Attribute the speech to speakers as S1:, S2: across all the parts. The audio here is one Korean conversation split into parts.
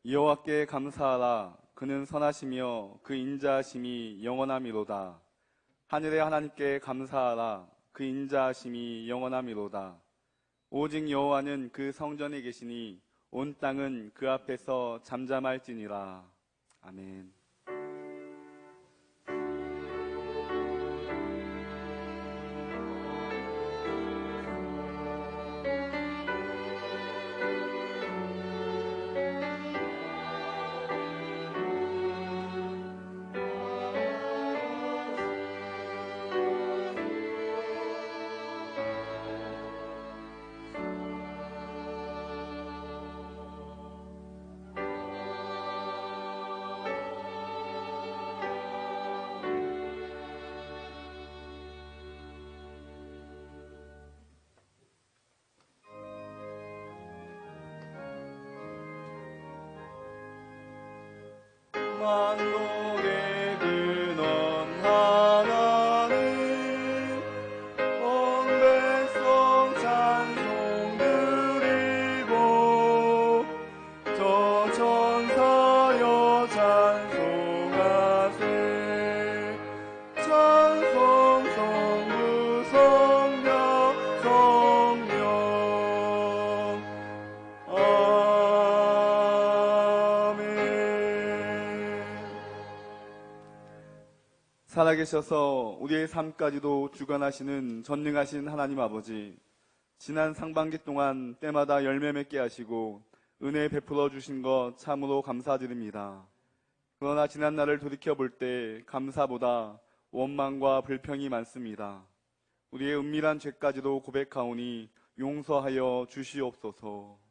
S1: 여호와께 감사하라. 그는 선하시며 그 인자하심이 영원함이로다. 하늘의 하나님께 감사하라. 그 인자하심이 영원함이로다. 오직 여호와는 그 성전에 계시니 온 땅은 그 앞에서 잠잠할지니라. 아멘. 만국의 근원 하나님, 온 백성 찬송 드리고 저 천사여 찬송하세. 찬송 성부 성자 성령. 살아계셔서 우리의 삶까지도 주관하시는 전능하신 하나님 아버지, 지난 상반기 동안 때마다 열매 맺게 하시고 은혜 베풀어 주신 것 참으로 감사드립니다. 그러나 지난날을 돌이켜볼 때 감사보다 원망과 불평이 많습니다. 우리의 은밀한 죄까지도 고백하오니 용서하여 주시옵소서.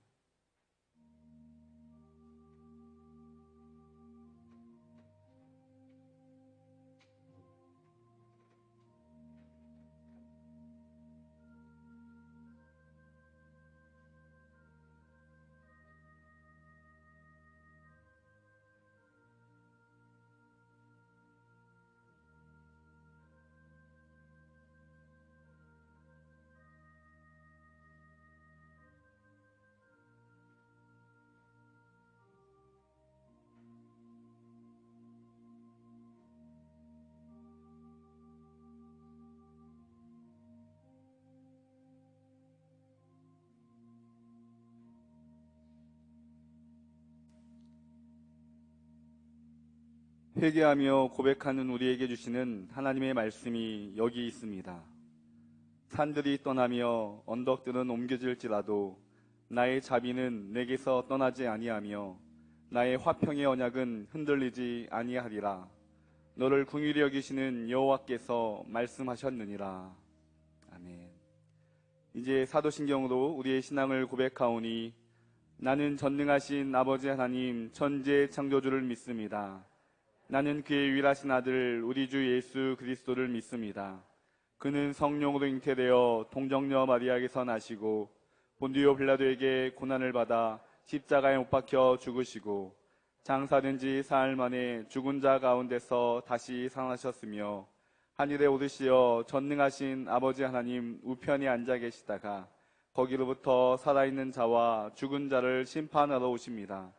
S1: 회개하며 고백하는 우리에게 주시는 하나님의 말씀이 여기 있습니다. 산들이 떠나며 언덕들은 옮겨질지라도 나의 자비는 내게서 떠나지 아니하며 나의 화평의 언약은 흔들리지 아니하리라. 너를 긍휼히 여기시는 여호와께서 말씀하셨느니라. 아멘. 이제 사도신경으로 우리의 신앙을 고백하오니 나는 전능하신 아버지 하나님 천지의 창조주를 믿습니다. 나는 그의 유일하신 아들 우리 주 예수 그리스도를 믿습니다. 그는 성령으로 잉태되어 동정녀 마리아에게서 나시고 본디오 빌라도에게 고난을 받아 십자가에 못 박혀 죽으시고 장사된 지 사흘 만에 죽은 자 가운데서 다시 살아나셨으며 하늘에 오르시어 전능하신 아버지 하나님 우편에 앉아 계시다가 거기로부터 살아있는 자와 죽은 자를 심판하러 오십니다.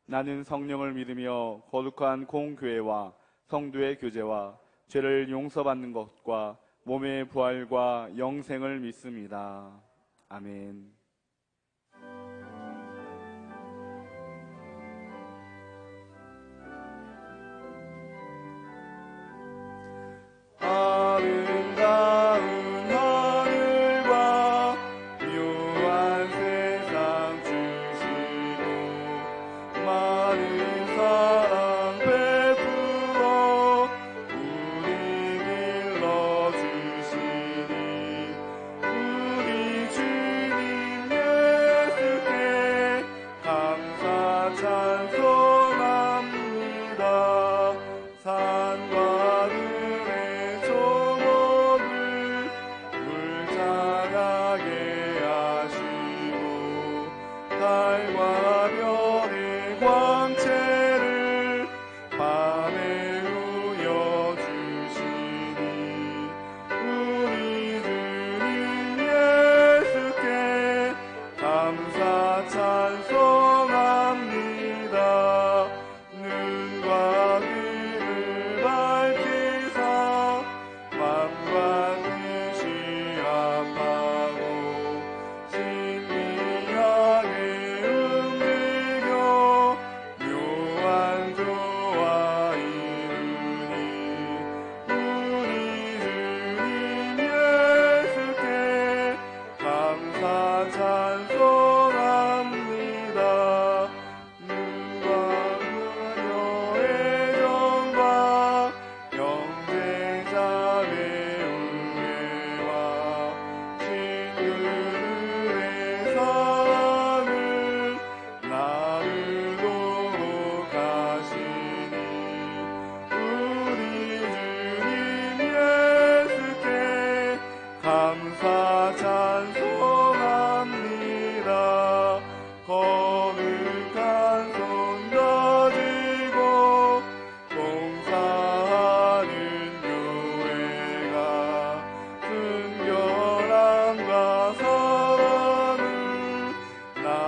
S1: 나는 성령을 믿으며 거룩한 공교회와 성도의 교제와 죄를 용서받는 것과 몸의 부활과 영생을 믿습니다. 아멘. 아름다운 하늘과 묘한 세상 주시고 많은 사랑 베풀어 우리 길러주시니 우리 주님 예수께 감사 찬송합니다. 산과 들의 조목을 울창하게 하시고 달과 별의 광채를 밤에 우여주시니 우리 주님 예수께 감사 찬송합니다.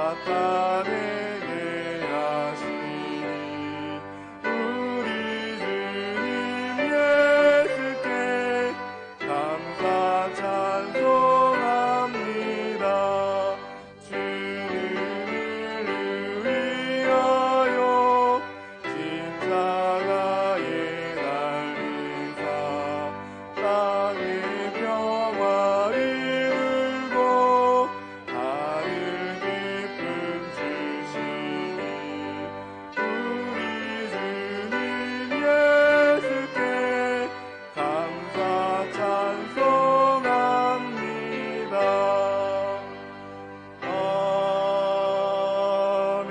S1: 나타내게 하시니 우리 주님 예수께 감사 찬송합니다. 주님을 위하여 십자가에 달리사 땅에 평화를 이루고 하늘 기쁨 주시니 우리 주님 예수께 감사 찬송합니다. 아멘.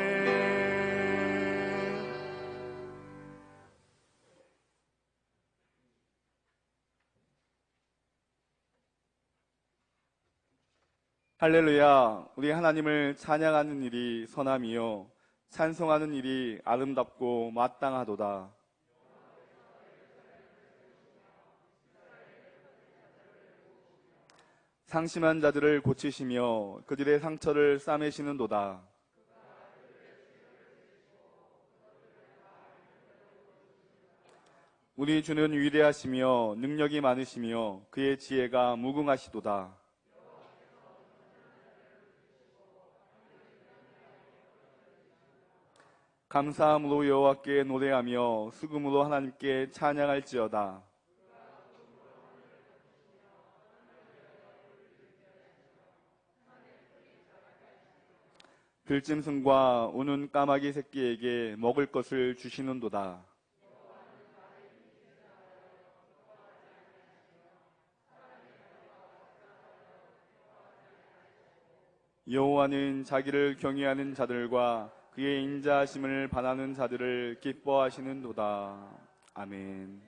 S1: 할렐루야. 우리 하나님을 찬양하는 일이 선함이요 찬송하는 일이 아름답고 마땅하도다. 상심한 자들을 고치시며 그들의 상처를 싸매시는도다. 우리 주는 위대하시며 능력이 많으시며 그의 지혜가 무궁하시도다. 감사함으로 여호와께 노래하며 수금으로 하나님께 찬양할지어다. 들짐승과 우는 까마귀 새끼에게 먹을 것을 주시는도다. 여호와는 자기를 경외하는 자들과 그의 인자하심을 바라는 자들을 기뻐하시는도다. 아멘.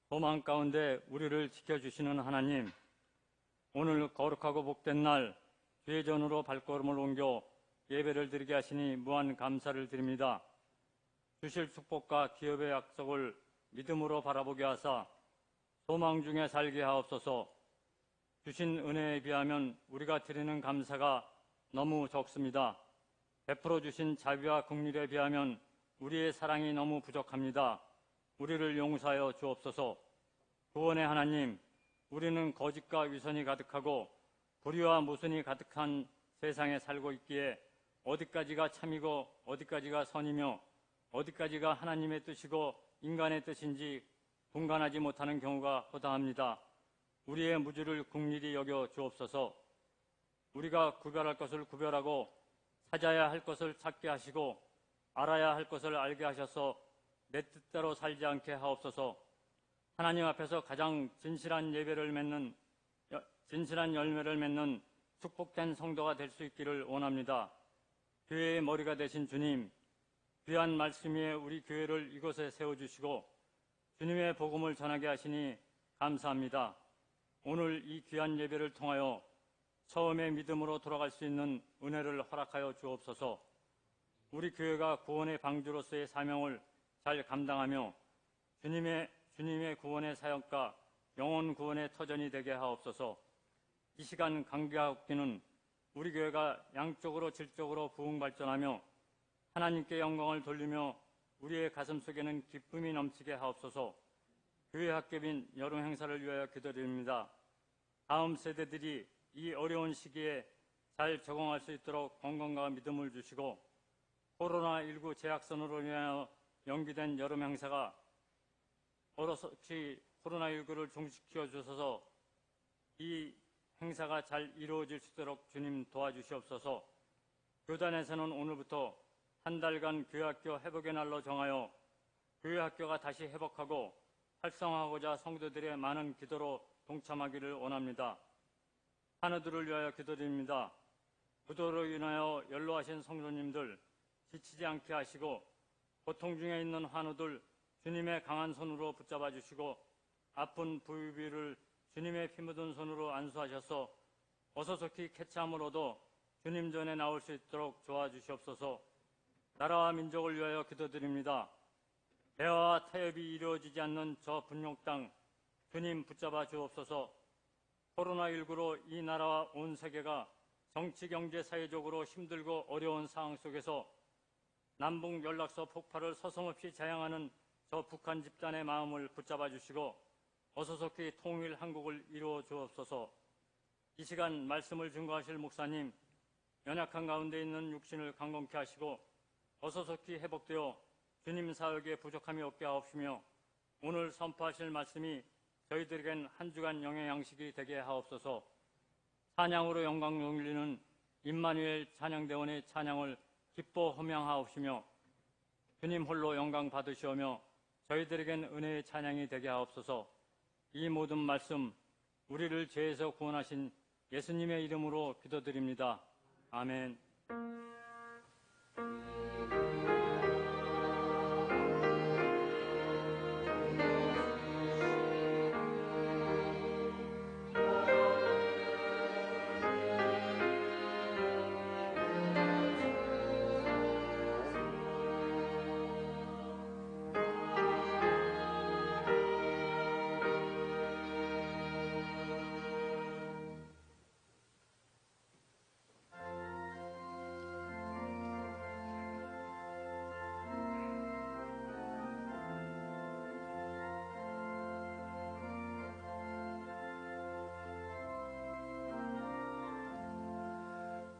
S2: 소망 가운데 우리를 지켜주시는 하나님, 오늘 거룩하고 복된 날 주의 전으로 발걸음을 옮겨 예배를 드리게 하시니 무한 감사를 드립니다. 주실 축복과 기업의 약속을 믿음으로 바라보게 하사 소망 중에 살게 하옵소서. 주신 은혜에 비하면 우리가 드리는 감사가 너무 적습니다. 베풀어 주신 자비와 긍휼에 비하면 우리의 사랑이 너무 부족합니다. 우리를 용서하여 주옵소서. 구원의 하나님, 우리는 거짓과 위선이 가득하고 불의와 모순이 가득한 세상에 살고 있기에 어디까지가 참이고 어디까지가 선이며 어디까지가 하나님의 뜻이고 인간의 뜻인지 분간하지 못하는 경우가 허다합니다. 우리의 무지를 긍휼히 여겨 주옵소서. 우리가 구별할 것을 구별하고 찾아야 할 것을 찾게 하시고 알아야 할 것을 알게 하셔서 내 뜻대로 살지 않게 하옵소서. 하나님 앞에서 가장 진실한 열매를 맺는 축복된 성도가 될 수 있기를 원합니다. 교회의 머리가 되신 주님, 귀한 말씀 위에 우리 교회를 이곳에 세워주시고 주님의 복음을 전하게 하시니 감사합니다. 오늘 이 귀한 예배를 통하여 처음의 믿음으로 돌아갈 수 있는 은혜를 허락하여 주옵소서. 우리 교회가 구원의 방주로서의 사명을 잘 감당하며 주님의 구원의 사역과 영혼 구원의 터전이 되게 하옵소서. 이 시간 강개하옵기는 우리 교회가 양쪽으로 질적으로 부흥발전하며 하나님께 영광을 돌리며 우리의 가슴 속에는 기쁨이 넘치게 하옵소서. 교회 학급인 여름 행사를 위하여 기도드립니다. 다음 세대들이 이 어려운 시기에 잘 적응할 수 있도록 건강과 믿음을 주시고 코로나19 재확산으로 인하여 연기된 여름 행사가 어떻게 코로나19를 종식시켜 주셔서 이 행사가 잘 이루어질 수 있도록 주님 도와주시옵소서. 교단에서는 오늘부터 한 달간 교회학교 회복의 날로 정하여 교회학교가 다시 회복하고 활성화하고자 성도들의 많은 기도로 동참하기를 원합니다. 환우들을 위하여 기도드립니다. 부도로 인하여 연로하신 성도님들 지치지 않게 하시고 고통 중에 있는 환우들 주님의 강한 손으로 붙잡아 주시고 아픈 부유비를 주님의 피 묻은 손으로 안수하셔서 어서속히 쾌참을 얻어 주님 전에 나올 수 있도록 도와주시옵소서. 나라와 민족을 위하여 기도드립니다. 대화와 타협이 이루어지지 않는 저 분욕 땅 주님 붙잡아 주옵소서. 코로나19로 이 나라와 온 세계가 정치, 경제, 사회적으로 힘들고 어려운 상황 속에서 남북 연락소 폭발을 서슴없이 자양하는 저 북한 집단의 마음을 붙잡아 주시고 어서속히 통일 한국을 이루어 주옵소서. 이 시간 말씀을 증거하실 목사님, 연약한 가운데 있는 육신을 강건케 하시고 어서속히 회복되어 주님 사역에 부족함이 없게 하옵시며 오늘 선포하실 말씀이 저희들에겐 한 주간 영의 양식이 되게 하옵소서. 찬양으로 영광 돌리는 임마누엘 찬양대원의 찬양을 기뻐 호명하옵시며 주님 홀로 영광 받으시오며 저희들에겐 은혜의 찬양이 되게 하옵소서. 이 모든 말씀 우리를 죄에서 구원하신 예수님의 이름으로 기도드립니다. 아멘.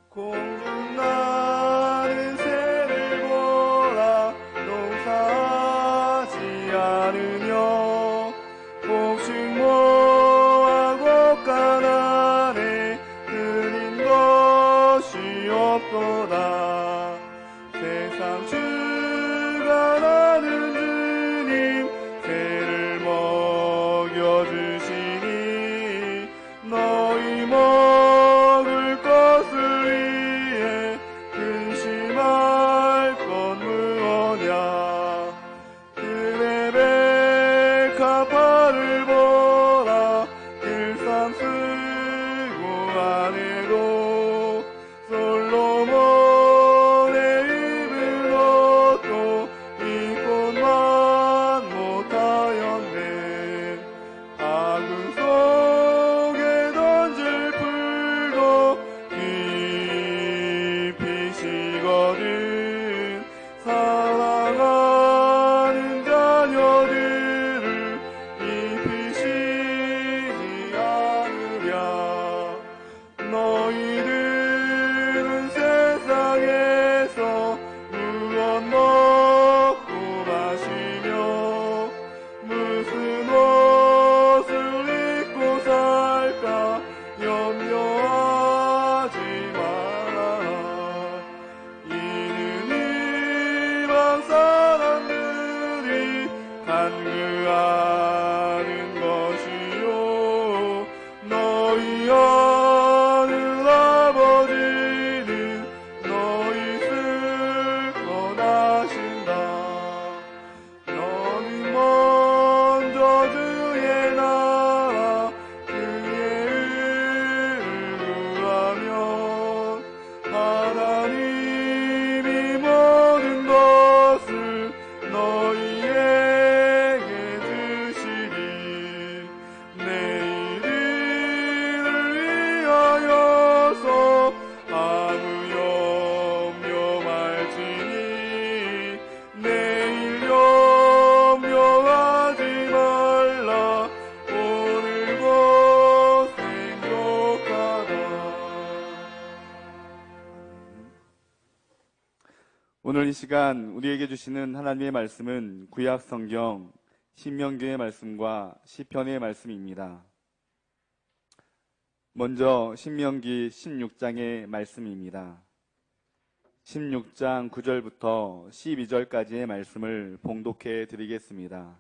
S1: 공중 나는 새를 보라 농사하지 않으며 곡식 모아고 가난해 드린 것이 없도다. 세상 주관하는 주님 새를 먹여주시니 너희 먹을 것을 위해 근심할 건 무엇냐. 그네 백합화를 보라 일상 쓰고 안 해도 솔로몬의 입은 옷도 입고만 못하였네. 아군 속에 던질 풀도 깊이시거든. 사랑하는 자녀들을 입히시지 않으랴. 너희들은 세상에서 무엇 먹고 마시며 무슨 옷을 입고 살까 염려하지 마라. 이는 이방 사람들이 간구하는 것이요 너희 하늘 아버지는 너희 슬퍼 하신다. 너는 먼저 주의 나라 그의 의를 구하면 하나님이 모든 것을 너희에게 주시리. 내 이름을 위하여서 아무 염려 말지니 내일 염려하지 말라. 오늘 곧 생족하다. 오늘 이 시간 우리에게 주시는 하나님의 말씀은 구약 성경 신명기의 말씀과 시편의 말씀입니다. 먼저 신명기 16장의 말씀입니다. 16장 9절부터 12절까지의 말씀을 봉독해 드리겠습니다.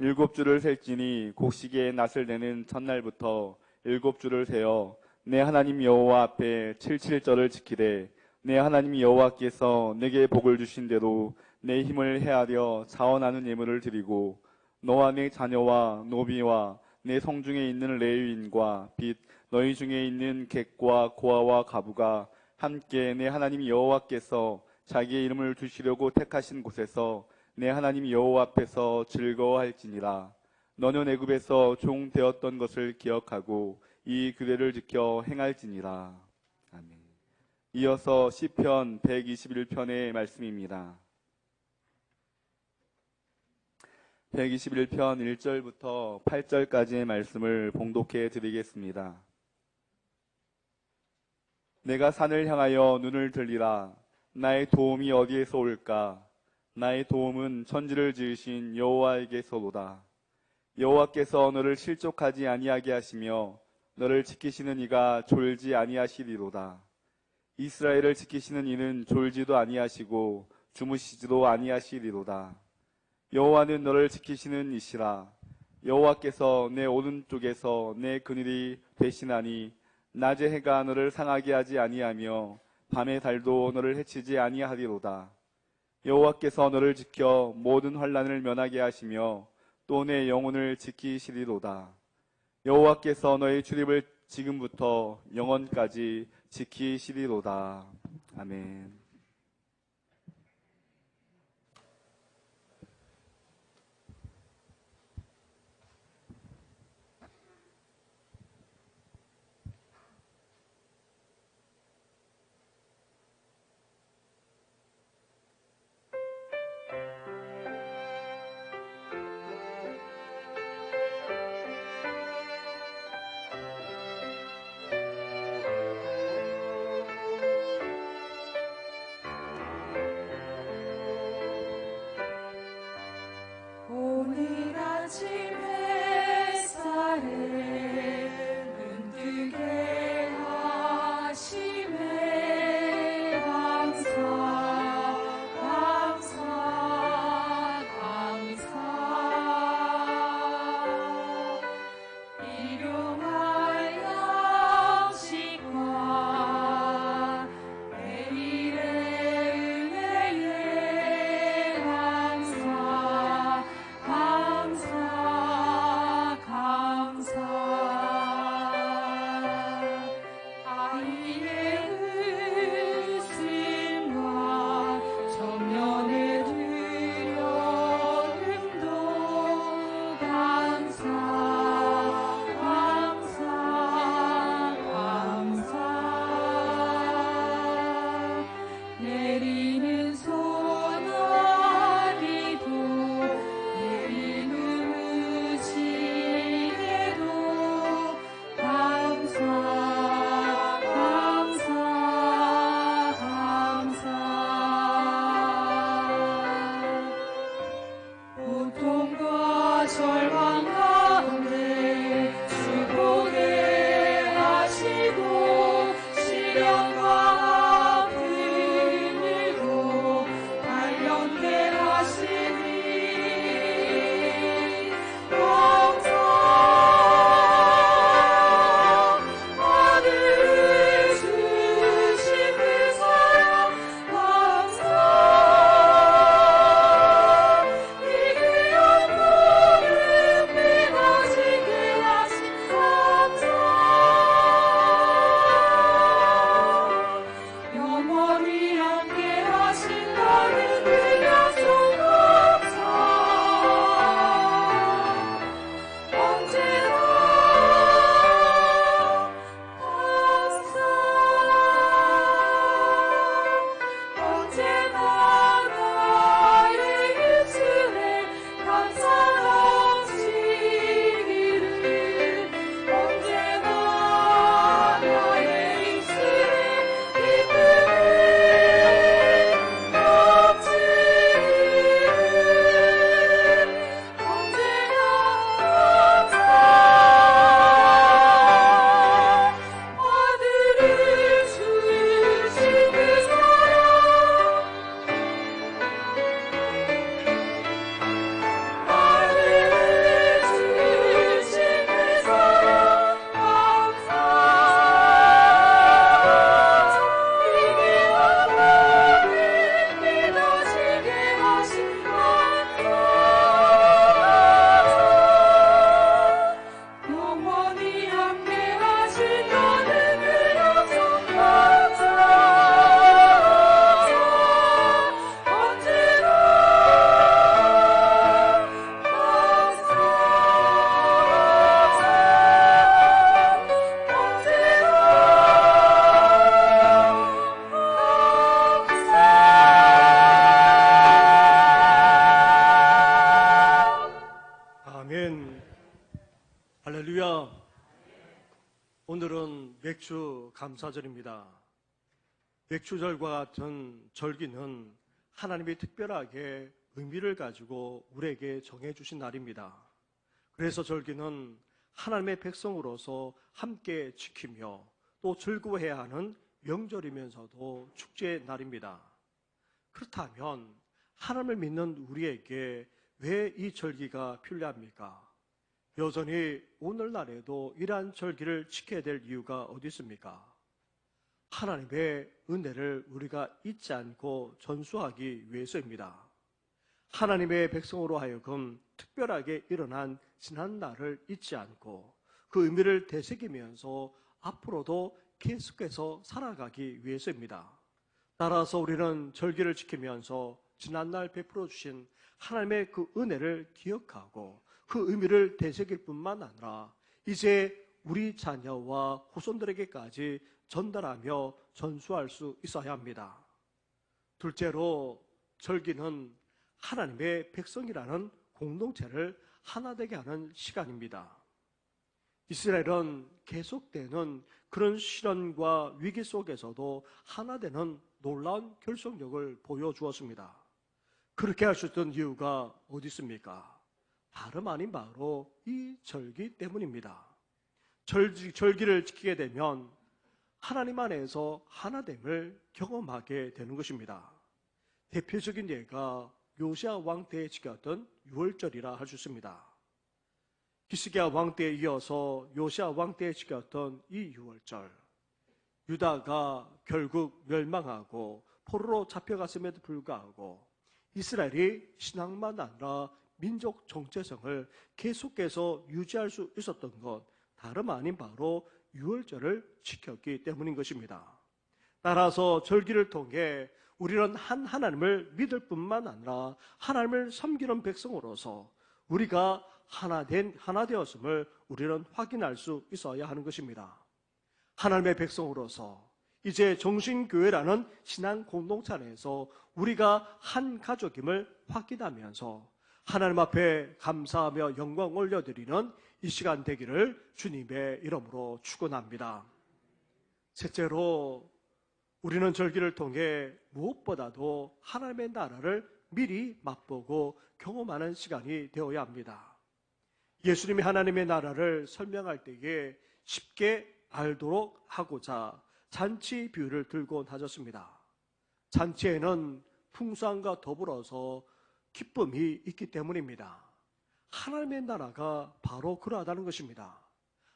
S1: 7주를 셀지니 곡식의 낫을 내는 첫날부터 7주를 세어 내 하나님 여호와 앞에 77절을 지키되 내 하나님 여호와께서 내게 복을 주신 대로 내 힘을 헤아려 자원하는 예물을 드리고 너와 내 자녀와 노비와 내 성중에 있는 레위인과 빚 너희 중에 있는 객과 고아와 가부가 함께 내 하나님 여호와께서 자기의 이름을 두시려고 택하신 곳에서 내 하나님 여호와 앞에서 즐거워할지니라. 너는 애굽에서 종 되었던 것을 기억하고 이 규례를 지켜 행할지니라. 아멘. 이어서 시편 121편의 말씀입니다. 121편 1절부터 8절까지의 말씀을 봉독해 드리겠습니다. 내가 산을 향하여 눈을 들리라. 나의 도움이 어디에서 올까? 나의 도움은 천지를 지으신 여호와에게서로다. 여호와께서 너를 실족하지 아니하게 하시며 너를 지키시는 이가 졸지 아니하시리로다. 이스라엘을 지키시는 이는 졸지도 아니하시고 주무시지도 아니하시리로다. 여호와는 너를 지키시는 이시라. 여호와께서 내 오른쪽에서 내 그늘이 되시나니 낮의 해가 너를 상하게 하지 아니하며 밤의 달도 너를 해치지 아니하리로다. 여호와께서 너를 지켜 모든 환난을 면하게 하시며 또 내 영혼을 지키시리로다. 여호와께서 너의 출입을 지금부터 영원까지 지키시리로다. 아멘.
S3: 오늘 아침 햇살에 눈 뜨게 하심에 감사 일용할 양식과 매일의 은혜에 감사 아이의 웃음과 청년의 두려움도 감사 내리는 소나기도 내리는 무지개도 감사 고통과 절망 가운데 축복해 하시고 시련과 아픔을
S4: 감사절입니다. 맥추절과 같은 절기는 하나님이 특별하게 의미를 가지고 우리에게 정해주신 날입니다. 그래서 절기는 하나님의 백성으로서 함께 지키며 또 즐거워해야 하는 명절이면서도 축제의 날입니다. 그렇다면 하나님을 믿는 우리에게 왜 이 절기가 필요합니까? 여전히 오늘날에도 이러한 절기를 지켜야 될 이유가 어디 있습니까? 하나님의 은혜를 우리가 잊지 않고 전수하기 위해서입니다. 하나님의 백성으로 하여금 특별하게 일어난 지난 날을 잊지 않고 그 의미를 되새기면서 앞으로도 계속해서 살아가기 위해서입니다. 따라서 우리는 절기를 지키면서 지난날 베풀어 주신 하나님의 그 은혜를 기억하고 그 의미를 되새길 뿐만 아니라 이제 우리 자녀와 후손들에게까지 전달하며 전수할 수 있어야 합니다. 둘째로 절기는 하나님의 백성이라는 공동체를 하나 되게 하는 시간입니다. 이스라엘은 계속되는 그런 시련과 위기 속에서도 하나 되는 놀라운 결속력을 보여주었습니다. 그렇게 할 수 있던 이유가 어디 있습니까? 다름 아닌 바로 이 절기 때문입니다. 절기를 지키게 되면 하나님 안에서 하나됨을 경험하게 되는 것입니다. 대표적인 예가 요시야 왕 때에 지켰던 유월절이라 할 수 있습니다. 히스기야 왕 때에 이어서 요시야 왕 때에 지켰던 이 유월절, 유다가 결국 멸망하고 포로로 잡혀갔음에도 불구하고 이스라엘이 신앙만 아니라 민족 정체성을 계속해서 유지할 수 있었던 것 다름 아닌 바로 유월절을 지켰기 때문인 것입니다. 따라서 절기를 통해 우리는 한 하나님을 믿을 뿐만 아니라 하나님을 섬기는 백성으로서 우리가 하나 되었음을 우리는 확인할 수 있어야 하는 것입니다. 하나님의 백성으로서 이제 정신교회라는 신앙 공동체 안에서 우리가 한 가족임을 확인하면서 하나님 앞에 감사하며 영광 올려드리는 이 시간 되기를 주님의 이름으로 축원합니다. 셋째로 우리는 절기를 통해 무엇보다도 하나님의 나라를 미리 맛보고 경험하는 시간이 되어야 합니다. 예수님이 하나님의 나라를 설명할 때에 쉽게 알도록 하고자 잔치 비유를 들고 나섰습니다. 잔치에는 풍성함과 더불어서 기쁨이 있기 때문입니다. 하나님의 나라가 바로 그러하다는 것입니다.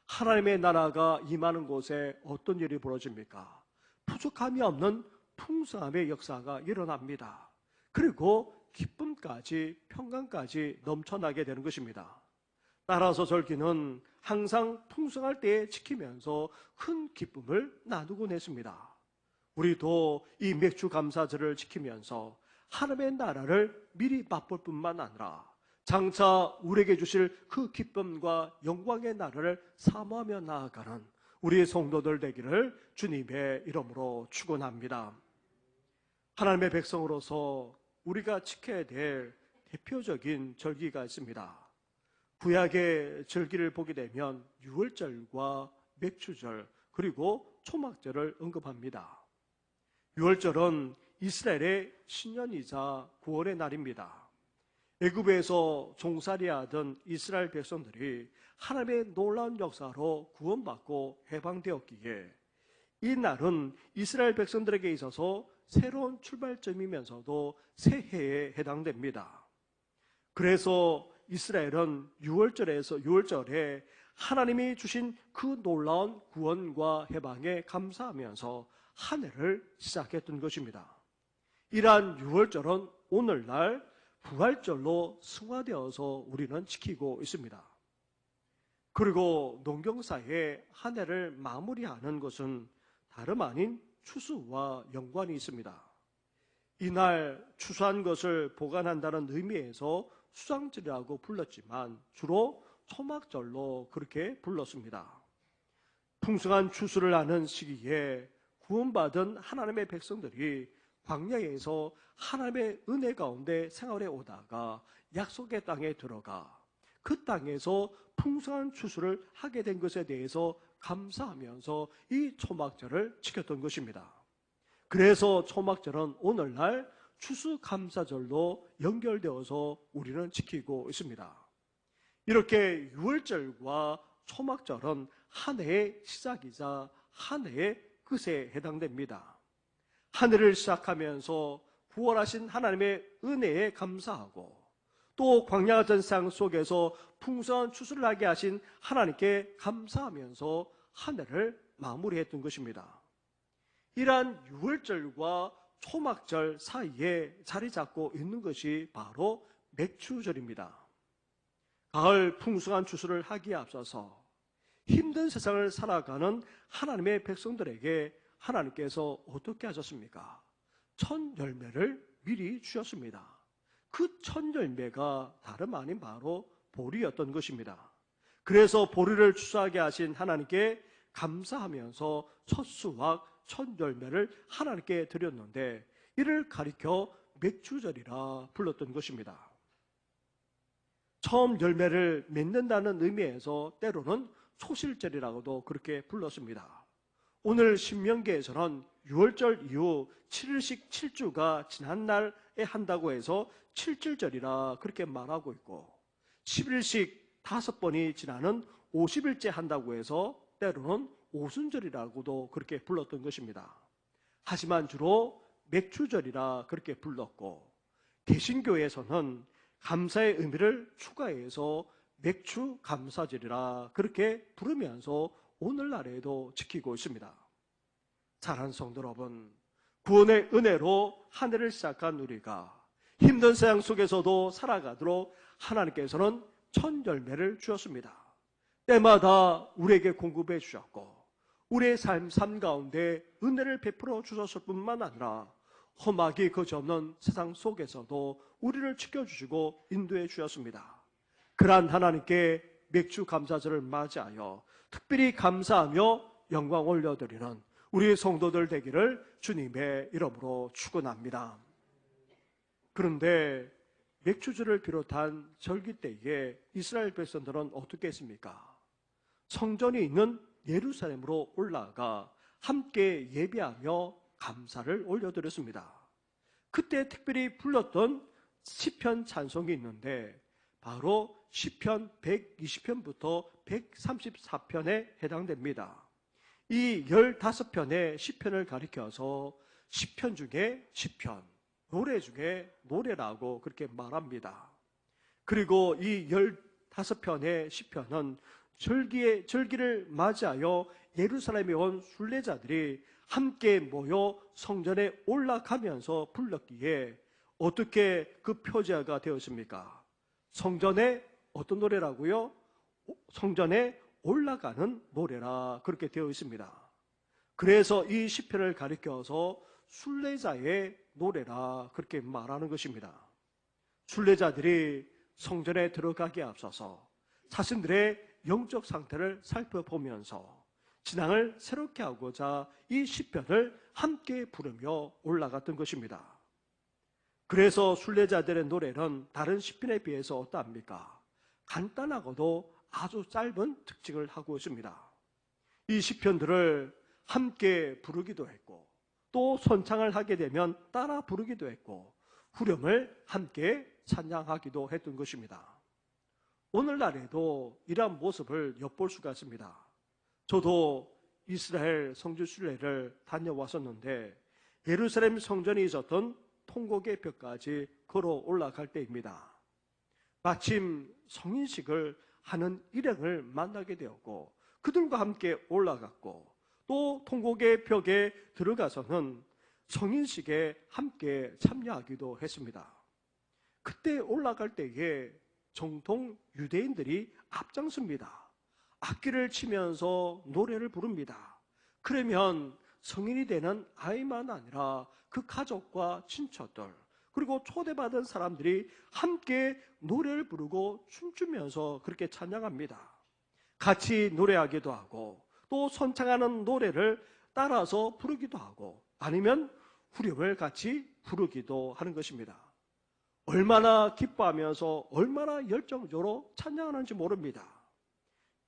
S4: 하나님의 나라가 임하는 곳에 어떤 일이 벌어집니까? 부족함이 없는 풍성함의 역사가 일어납니다. 그리고 기쁨까지 평강까지 넘쳐나게 되는 것입니다. 따라서 절기는 항상 풍성할 때에 지키면서 큰 기쁨을 나누곤 했습니다. 우리도 이 맥주 감사절을 지키면서 하나님의 나라를 미리 맛볼 뿐만 아니라 장차 우리에게 주실 그 기쁨과 영광의 나라를 사모하며 나아가는 우리의 성도들 되기를 주님의 이름으로 축원합니다. 하나님의 백성으로서 우리가 지켜야 될 대표적인 절기가 있습니다. 구약의 절기를 보게 되면 유월절과 맥주절 그리고 초막절을 언급합니다. 유월절은 이스라엘의 신년이자 구원의 날입니다. 애굽에서 종살이하던 이스라엘 백성들이 하나님의 놀라운 역사로 구원받고 해방되었기에 이 날은 이스라엘 백성들에게 있어서 새로운 출발점이면서도 새해에 해당됩니다. 그래서 이스라엘은 유월절에 하나님이 주신 그 놀라운 구원과 해방에 감사하면서 한 해를 시작했던 것입니다. 이러한 유월절은 오늘날 부활절로 승화되어서 우리는 지키고 있습니다. 그리고 농경사에 한 해를 마무리하는 것은 다름 아닌 추수와 연관이 있습니다. 이날 추수한 것을 보관한다는 의미에서 수상절이라고 불렀지만 주로 초막절로 그렇게 불렀습니다. 풍성한 추수를 하는 시기에 구원받은 하나님의 백성들이 광야에서 하나님의 은혜 가운데 생활해 오다가 약속의 땅에 들어가 그 땅에서 풍성한 추수를 하게 된 것에 대해서 감사하면서 이 초막절을 지켰던 것입니다. 그래서 초막절은 오늘날 추수감사절로 연결되어서 우리는 지키고 있습니다. 이렇게 유월절과 초막절은 한 해의 시작이자 한 해의 끝에 해당됩니다. 한 해를 시작하면서 구원하신 하나님의 은혜에 감사하고 또 광야 같은 세상 속에서 풍성한 추수를 하게 하신 하나님께 감사하면서 한 해를 마무리했던 것입니다. 이러한 유월절과 초막절 사이에 자리 잡고 있는 것이 바로 맥추절입니다. 가을 풍성한 추수를 하기에 앞서서 힘든 세상을 살아가는 하나님의 백성들에게 하나님께서 어떻게 하셨습니까? 첫 열매를 미리 주셨습니다. 그 첫 열매가 다름 아닌 바로 보리였던 것입니다. 그래서 보리를 추수하게 하신 하나님께 감사하면서 첫 수확, 첫 열매를 하나님께 드렸는데 이를 가리켜 맥추절이라 불렀던 것입니다. 처음 열매를 맺는다는 의미에서 때로는 초실절이라고도 그렇게 불렀습니다. 오늘 신명기에서는 유월절 이후 7일씩 7주가 지난 날에 한다고 해서 7절절이라 그렇게 말하고 있고 10일씩 5번이 지나는 50일째 한다고 해서 때로는 오순절이라고도 그렇게 불렀던 것입니다. 하지만 주로 맥추절이라 그렇게 불렀고 개신교에서는 감사의 의미를 추가해서 맥추 감사절이라 그렇게 부르면서 오늘날에도 지키고 있습니다. 사랑하는 성도 여러분, 구원의 은혜로 한 해를 시작한 우리가 힘든 세상 속에서도 살아가도록 하나님께서는 첫 열매를 주었습니다. 때마다 우리에게 공급해 주셨고 우리의 삶 가운데 은혜를 베풀어 주셨을 뿐만 아니라 험하기 그지없는 세상 속에서도 우리를 지켜주시고 인도해 주셨습니다. 그러한 하나님께 맥주 감사절을 맞이하여 특별히 감사하며 영광 올려드리는 우리 성도들 되기를 주님의 이름으로 축원합니다. 그런데 맥주절을 비롯한 절기 때에 이스라엘 백성들은 어떻게 했습니까? 성전이 있는 예루살렘으로 올라가 함께 예배하며 감사를 올려드렸습니다. 그때 특별히 불렀던 시편 찬송이 있는데 바로 시편 120편부터 134편에 해당됩니다. 이 15편의 시편을 가리켜서 시편 중에 시편, 노래 중에 노래라고 그렇게 말합니다. 그리고 이 15편의 시편은 절기를 맞이하여 예루살렘에 온 순례자들이 함께 모여 성전에 올라가면서 불렀기에 어떻게 그 표제가 되었습니까? 성전에 어떤 노래라고요? 성전에 올라가는 노래라 그렇게 되어 있습니다. 그래서 이 시편을 가리켜서 순례자의 노래라 그렇게 말하는 것입니다. 순례자들이 성전에 들어가기에 앞서서 자신들의 영적 상태를 살펴보면서 신앙을 새롭게 하고자 이 시편을 함께 부르며 올라갔던 것입니다. 그래서 순례자들의 노래는 다른 시편에 비해서 어떠합니까? 간단하고도 아주 짧은 특징을 하고 있습니다. 이 시편들을 함께 부르기도 했고 또 선창을 하게 되면 따라 부르기도 했고 후렴을 함께 찬양하기도 했던 것입니다. 오늘날에도 이러한 모습을 엿볼 수가 있습니다. 저도 이스라엘 성지 순례를 다녀왔었는데 예루살렘 성전에 있었던 통곡의 벽까지 걸어 올라갈 때입니다. 마침 성인식을 하는 일행을 만나게 되었고 그들과 함께 올라갔고 또 통곡의 벽에 들어가서는 성인식에 함께 참여하기도 했습니다. 그때 올라갈 때에 정통 유대인들이 앞장섭니다. 악기를 치면서 노래를 부릅니다. 그러면 성인이 되는 아이만 아니라 그 가족과 친척들 그리고 초대받은 사람들이 함께 노래를 부르고 춤추면서 그렇게 찬양합니다. 같이 노래하기도 하고 또 선창하는 노래를 따라서 부르기도 하고 아니면 후렴을 같이 부르기도 하는 것입니다. 얼마나 기뻐하면서 얼마나 열정적으로 찬양하는지 모릅니다.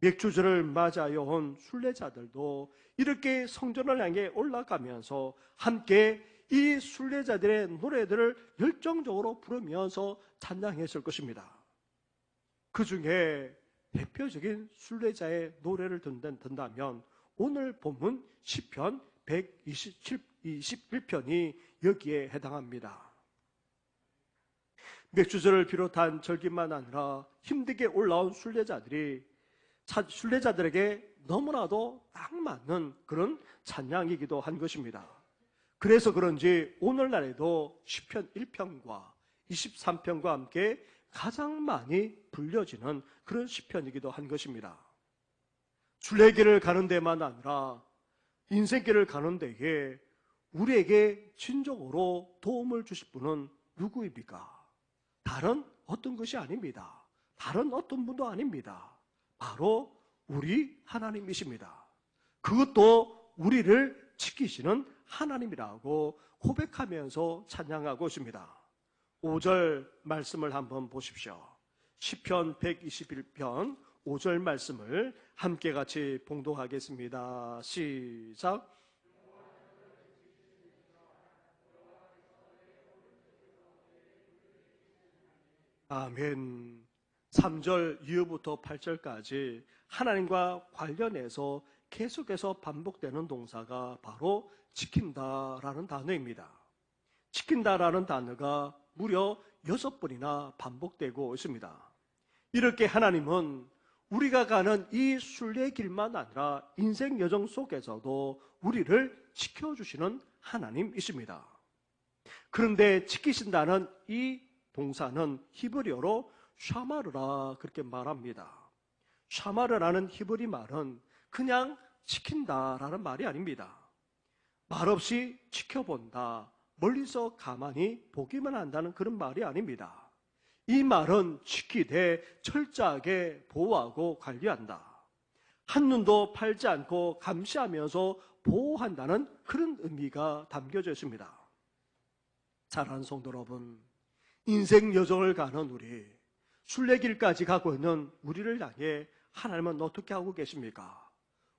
S4: 맥주절을 맞아요 온 순례자들도 이렇게 성전을 향해 올라가면서 함께 이 순례자들의 노래들을 열정적으로 부르면서 찬양했을 것입니다. 그 중에 대표적인 순례자의 노래를 듣는다면 오늘 본문 시편 121편이 여기에 해당합니다. 맥주절을 비롯한 절기만 아니라 힘들게 올라온 순례자들에게 너무나도 딱 맞는 그런 찬양이기도 한 것입니다. 그래서 그런지 오늘날에도 시편 1편과 23편과 함께 가장 많이 불려지는 그런 시편이기도 한 것입니다. 순례길을 가는 데만 아니라 인생길을 가는 데에 우리에게 진정으로 도움을 주실 분은 누구입니까? 다른 어떤 것이 아닙니다. 다른 어떤 분도 아닙니다. 바로 우리 하나님이십니다. 그것도 우리를 지키시는 하나님이라고 고백하면서 찬양하고 있습니다. 5절 말씀을 한번 보십시오. 시편 121편 5절 말씀을 함께 같이 봉독하겠습니다. 시작. 아멘. 3절 이후부터 8절까지 하나님과 관련해서 계속해서 반복되는 동사가 바로 지킨다라는 단어입니다. 지킨다라는 단어가 무려 6번이나 반복되고 있습니다. 이렇게 하나님은 우리가 가는 이 순례길만 아니라 인생 여정 속에서도 우리를 지켜주시는 하나님이십니다. 그런데 지키신다는 이 동사는 히브리어로 샤마르라 그렇게 말합니다. 샤마르라는 히브리 말은 그냥 지킨다라는 말이 아닙니다. 말없이 지켜본다, 멀리서 가만히 보기만 한다는 그런 말이 아닙니다. 이 말은 지키되 철저하게 보호하고 관리한다. 한눈도 팔지 않고 감시하면서 보호한다는 그런 의미가 담겨져 있습니다. 사랑하는 성도 여러분, 인생 여정을 가는 우리, 순례길까지 가고 있는 우리를 향해 하나님은 어떻게 하고 계십니까?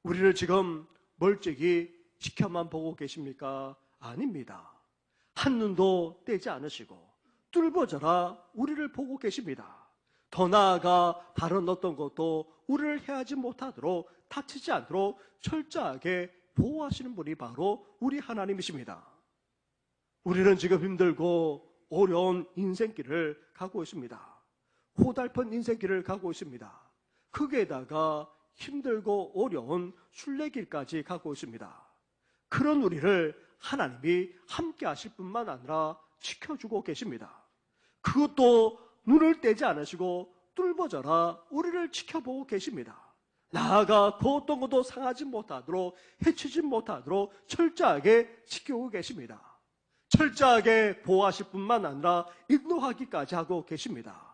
S4: 우리를 지금 멀찍이 지켜만 보고 계십니까? 아닙니다. 한눈도 떼지 않으시고 뚫어져라 우리를 보고 계십니다. 더 나아가 다른 어떤 것도 우리를 해하지 못하도록 다치지 않도록 철저하게 보호하시는 분이 바로 우리 하나님이십니다. 우리는 지금 힘들고 어려운 인생길을 가고 있습니다. 고달픈 인생길을 가고 있습니다. 거기에다가 힘들고 어려운 순례길까지 가고 있습니다. 그런 우리를 하나님이 함께 하실 뿐만 아니라 지켜주고 계십니다. 그것도 눈을 떼지 않으시고 뚫어져라 우리를 지켜보고 계십니다. 나아가 그 어떤 것도 상하지 못하도록 해치지 못하도록 철저하게 지키고 계십니다. 철저하게 보호하실 뿐만 아니라 인도하기까지 하고 계십니다.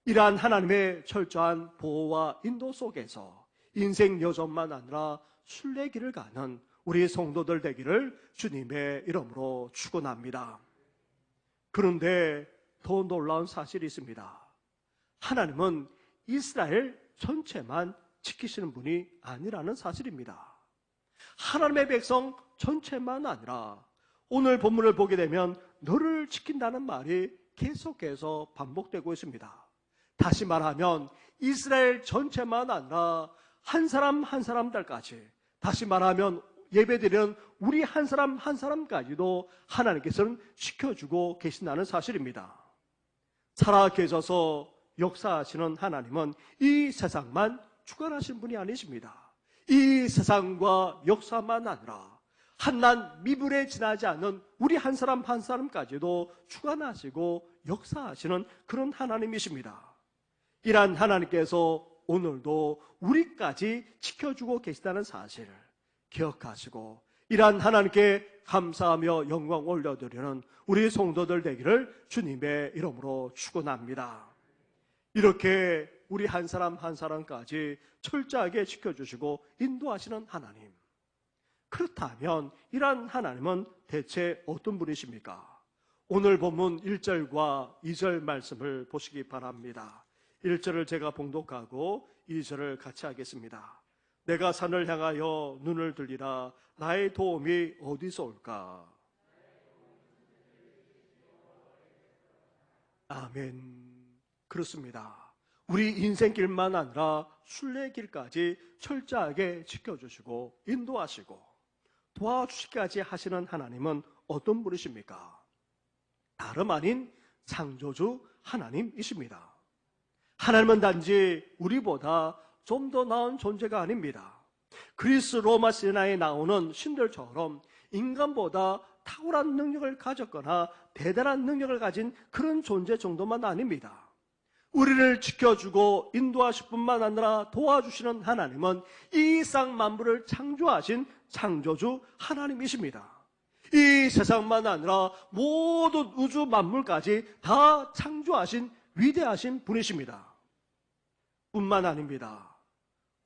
S4: 이러한 하나님의 철저한 보호와 인도 속에서 인생 여정만 아니라 순례길을 가는 우리 성도들 되기를 주님의 이름으로 축원합니다. 그런데 더 놀라운 사실이 있습니다. 하나님은 이스라엘 전체만 지키시는 분이 아니라는 사실입니다. 하나님의 백성 전체만 아니라 오늘 본문을 보게 되면 너를 지킨다는 말이 계속해서 반복되고 있습니다. 다시 말하면 이스라엘 전체만 아니라 한 사람 한 사람들까지, 다시 말하면 예배드리는 우리 한 사람 한 사람까지도 하나님께서는 지켜주고 계신다는 사실입니다. 살아 계셔서 역사하시는 하나님은 이 세상만 주관하신 분이 아니십니다. 이 세상과 역사만 아니라 한낱 미불에 지나지 않는 우리 한 사람 한 사람까지도 주관하시고 역사하시는 그런 하나님이십니다. 이러한 하나님께서 오늘도 우리까지 지켜주고 계시다는 사실을 기억하시고 이러한 하나님께 감사하며 영광 올려드리는 우리 성도들 되기를 주님의 이름으로 축원합니다. 이렇게 우리 한 사람 한 사람까지 철저하게 지켜주시고 인도하시는 하나님, 그렇다면 이러한 하나님은 대체 어떤 분이십니까? 오늘 본문 1절과 2절 말씀을 보시기 바랍니다. 1절을 제가 봉독하고 2절을 같이 하겠습니다. 내가 산을 향하여 눈을 들리라. 나의 도움이 어디서 올까? 아멘. 그렇습니다. 우리 인생길만 아니라 순례길까지 철저하게 지켜주시고 인도하시고 도와주시기까지 하시는 하나님은 어떤 분이십니까? 다름 아닌 창조주 하나님이십니다. 하나님은 단지 우리보다 좀 더 나은 존재가 아닙니다. 그리스 로마 시나에 나오는 신들처럼 인간보다 탁월한 능력을 가졌거나 대단한 능력을 가진 그런 존재 정도만 아닙니다. 우리를 지켜주고 인도하실 뿐만 아니라 도와주시는 하나님은 이 상 만물을 창조하신 창조주 하나님이십니다. 이 세상만 아니라 모든 우주 만물까지 다 창조하신 위대하신 분이십니다. 뿐만 아닙니다.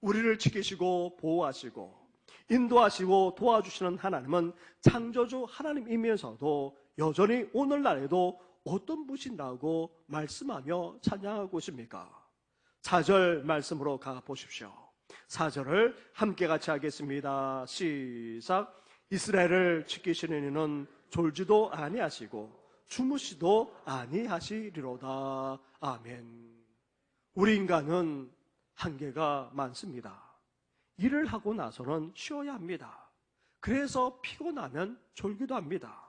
S4: 우리를 지키시고 보호하시고 인도하시고 도와주시는 하나님은 창조주 하나님이면서도 여전히 오늘날에도 어떤 분이신다고 말씀하며 찬양하고 있습니까? 4절 말씀으로 가보십시오. 4절을 함께 같이 하겠습니다. 시작. 이스라엘을 지키시는 이는 졸지도 아니하시고 주무시도 아니하시리로다. 아멘. 우리 인간은 한계가 많습니다. 일을 하고 나서는 쉬어야 합니다. 그래서 피곤하면 졸기도 합니다.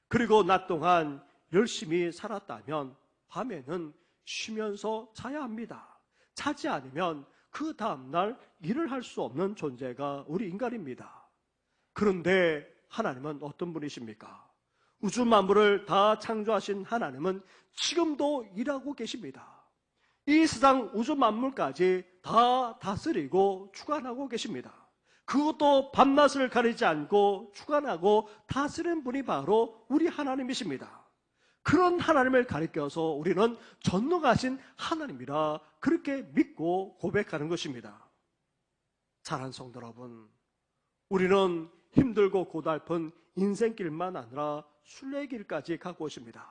S4: 그리고 낮 동안 열심히 살았다면 밤에는 쉬면서 자야 합니다. 자지 않으면 그 다음날 일을 할 수 없는 존재가 우리 인간입니다. 그런데 하나님은 어떤 분이십니까? 우주 만물을 다 창조하신 하나님은 지금도 일하고 계십니다. 이 세상 우주 만물까지 다 다스리고 주관하고 계십니다. 그것도 밤낮을 가리지 않고 주관하고 다스리는 분이 바로 우리 하나님이십니다. 그런 하나님을 가리켜서 우리는 전능하신 하나님이라 그렇게 믿고 고백하는 것입니다. 사랑하는 성도 여러분, 우리는 힘들고 고달픈 인생길만 아니라 순례길까지 가고 있습니다.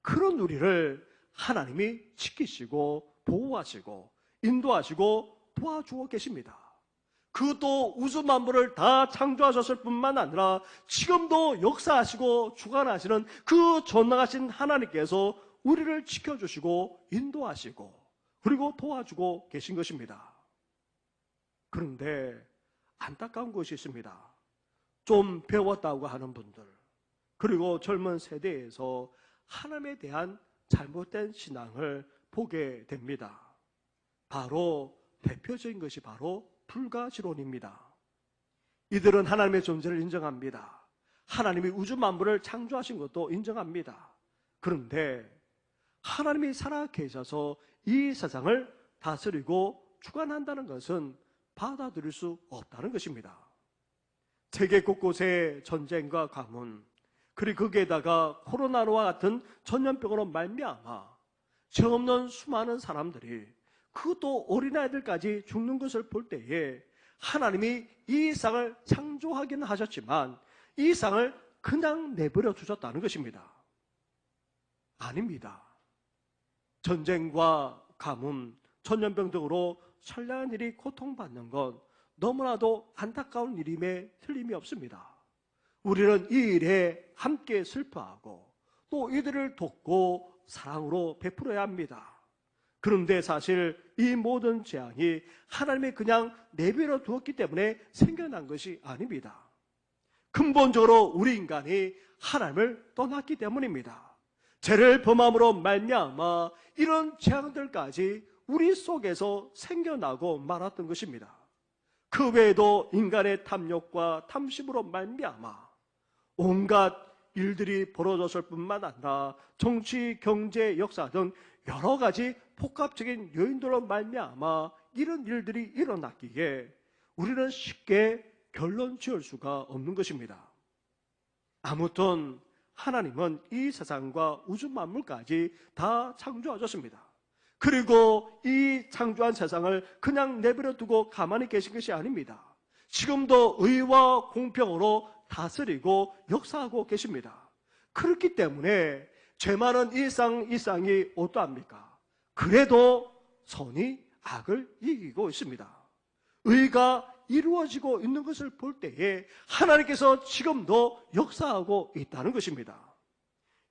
S4: 그런 우리를 하나님이 지키시고 보호하시고 인도하시고 도와주고 계십니다. 그것도 우주 만물을 다 창조하셨을 뿐만 아니라 지금도 역사하시고 주관하시는 그 전능하신 하나님께서 우리를 지켜주시고 인도하시고 그리고 도와주고 계신 것입니다. 그런데 안타까운 것이 있습니다. 좀 배웠다고 하는 분들 그리고 젊은 세대에서 하나님에 대한 잘못된 신앙을 보게 됩니다. 바로 대표적인 것이 바로 불가지론입니다. 이들은 하나님의 존재를 인정합니다. 하나님이 우주 만물을 창조하신 것도 인정합니다. 그런데 하나님이 살아계셔서 이 세상을 다스리고 주관한다는 것은 받아들일 수 없다는 것입니다. 세계 곳곳의 전쟁과 가문 그리고 거기에다가 코로나와 같은 전염병으로 말미암아 죄 없는 수많은 사람들이 그것도 어린아이들까지 죽는 것을 볼 때에 하나님이 이 세상을 창조하기는 하셨지만 이 세상을 그냥 내버려 두셨다는 것입니다. 아닙니다. 전쟁과 가뭄, 전염병 등으로 선량한 일이 고통받는 건 너무나도 안타까운 일임에 틀림이 없습니다. 우리는 이 일에 함께 슬퍼하고 또 이들을 돕고 사랑으로 베풀어야 합니다. 그런데 사실 이 모든 재앙이 하나님이 그냥 내버려 두었기 때문에 생겨난 것이 아닙니다. 근본적으로 우리 인간이 하나님을 떠났기 때문입니다. 죄를 범함으로 말미암아 이런 재앙들까지 우리 속에서 생겨나고 말았던 것입니다. 그 외에도 인간의 탐욕과 탐심으로 말미암아 온갖 일들이 벌어졌을 뿐만 아니라 정치, 경제, 역사 등 여러 가지 복합적인 요인들로 말미암아 이런 일들이 일어났기에 우리는 쉽게 결론 지을 수가 없는 것입니다. 아무튼 하나님은 이 세상과 우주 만물까지 다 창조하셨습니다. 그리고 이 창조한 세상을 그냥 내버려 두고 가만히 계신 것이 아닙니다. 지금도 의와 공평으로 다스리고 역사하고 계십니다. 그렇기 때문에 죄 많은 이 쌍이 어떠합니까? 그래도 선이 악을 이기고 있습니다. 의가 이루어지고 있는 것을 볼 때에 하나님께서 지금도 역사하고 있다는 것입니다.